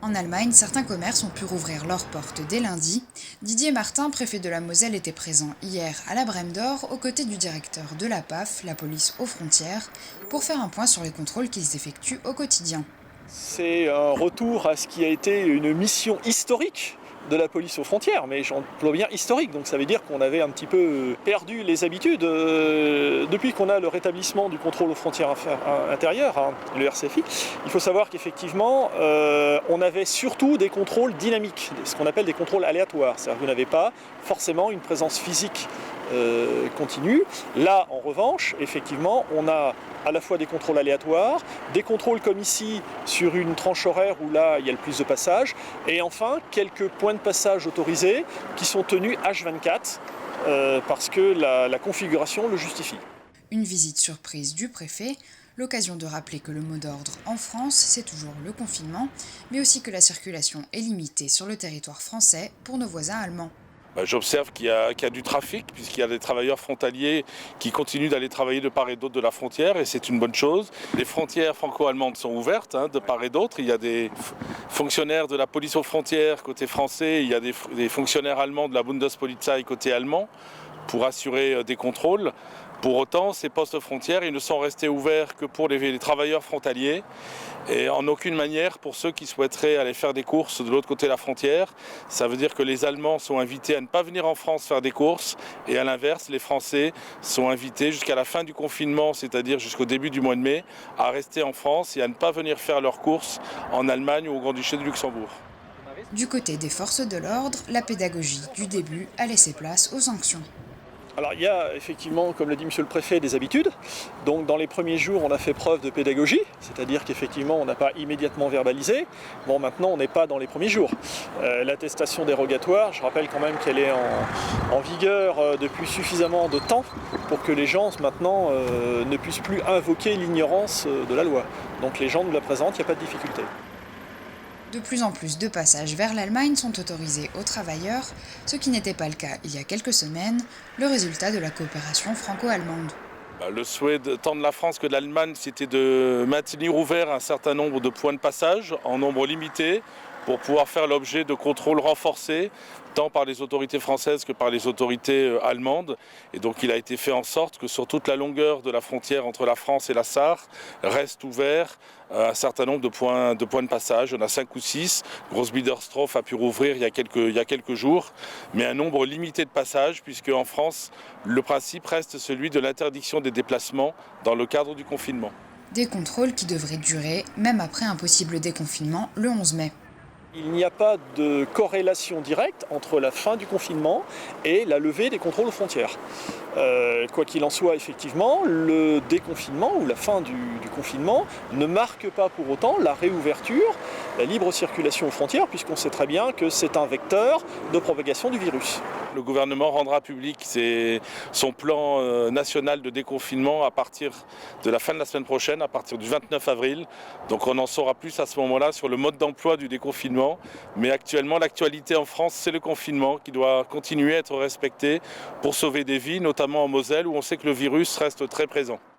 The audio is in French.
En Allemagne, certains commerces ont pu rouvrir leurs portes dès lundi. Didier Martin, préfet de la Moselle, était présent hier à la Brème d'Or aux côtés du directeur de la PAF, la police aux frontières, pour faire un point sur les contrôles qu'ils effectuent au quotidien. C'est un retour à ce qui a été une mission historique de la police aux frontières, mais j'emploie bien historique, donc ça veut dire qu'on avait un petit peu perdu les habitudes. Depuis qu'on a le rétablissement du contrôle aux frontières intérieures, hein, le RCFI, il faut savoir qu'effectivement, on avait surtout des contrôles dynamiques, ce qu'on appelle des contrôles aléatoires, c'est-à-dire que vous n'avez pas forcément une présence physique continue. Là, en revanche, effectivement, on a à la fois des contrôles aléatoires, des contrôles comme ici sur une tranche horaire où là il y a le plus de passages, et enfin quelques points de passage autorisés qui sont tenus H24 parce que la configuration le justifie. Une visite surprise du préfet, l'occasion de rappeler que le mot d'ordre en France, c'est toujours le confinement, mais aussi que la circulation est limitée sur le territoire français pour nos voisins allemands. J'observe qu'il y a du trafic, puisqu'il y a des travailleurs frontaliers qui continuent d'aller travailler de part et d'autre de la frontière, et c'est une bonne chose. Les frontières franco-allemandes sont ouvertes de part et d'autre. Il y a des fonctionnaires de la police aux frontières côté français, il y a des fonctionnaires allemands de la Bundespolizei côté allemand pour assurer des contrôles. Pour autant, ces postes frontières, ils ne sont restés ouverts que pour les travailleurs frontaliers et en aucune manière pour ceux qui souhaiteraient aller faire des courses de l'autre côté de la frontière. Ça veut dire que les Allemands sont invités à ne pas venir en France faire des courses et à l'inverse, les Français sont invités jusqu'à la fin du confinement, c'est-à-dire jusqu'au début du mois de mai, à rester en France et à ne pas venir faire leurs courses en Allemagne ou au Grand-Duché de Luxembourg. Du côté des forces de l'ordre, la pédagogie du début a laissé place aux sanctions. Alors il y a effectivement, comme l'a dit monsieur le préfet, des habitudes. Donc dans les premiers jours, on a fait preuve de pédagogie, c'est-à-dire qu'effectivement, on n'a pas immédiatement verbalisé. Bon, maintenant, on n'est pas dans les premiers jours. L'attestation dérogatoire, je rappelle quand même qu'elle est en vigueur depuis suffisamment de temps pour que les gens, maintenant, ne puissent plus invoquer l'ignorance de la loi. Donc les gens nous la présentent, il n'y a pas de difficulté. De plus en plus de passages vers l'Allemagne sont autorisés aux travailleurs, ce qui n'était pas le cas il y a quelques semaines, le résultat de la coopération franco-allemande. Le souhait tant de la France que de l'Allemagne, c'était de maintenir ouvert un certain nombre de points de passage en nombre limité pour pouvoir faire l'objet de contrôles renforcés tant par les autorités françaises que par les autorités allemandes. Et donc il a été fait en sorte que sur toute la longueur de la frontière entre la France et la Sarre reste ouvert un certain nombre de points de passage. On a 5 ou 6. Grossbiederstroff a pu rouvrir il y a quelques jours, mais un nombre limité de passages puisque en France, le principe reste celui de l'interdiction des déplacements dans le cadre du confinement. Des contrôles qui devraient durer même après un possible déconfinement le 11 mai. Il n'y a pas de corrélation directe entre la fin du confinement et la levée des contrôles aux frontières. Quoi qu'il en soit, effectivement, le déconfinement ou la fin du confinement ne marque pas pour autant la réouverture, la libre circulation aux frontières, puisqu'on sait très bien que c'est un vecteur de propagation du virus. Le gouvernement rendra public son plan national de déconfinement à partir de la fin de la semaine prochaine, à partir du 29 avril. Donc on en saura plus à ce moment-là sur le mode d'emploi du déconfinement. Mais actuellement, l'actualité en France, c'est le confinement qui doit continuer à être respecté pour sauver des vies, notamment en Moselle où on sait que le virus reste très présent.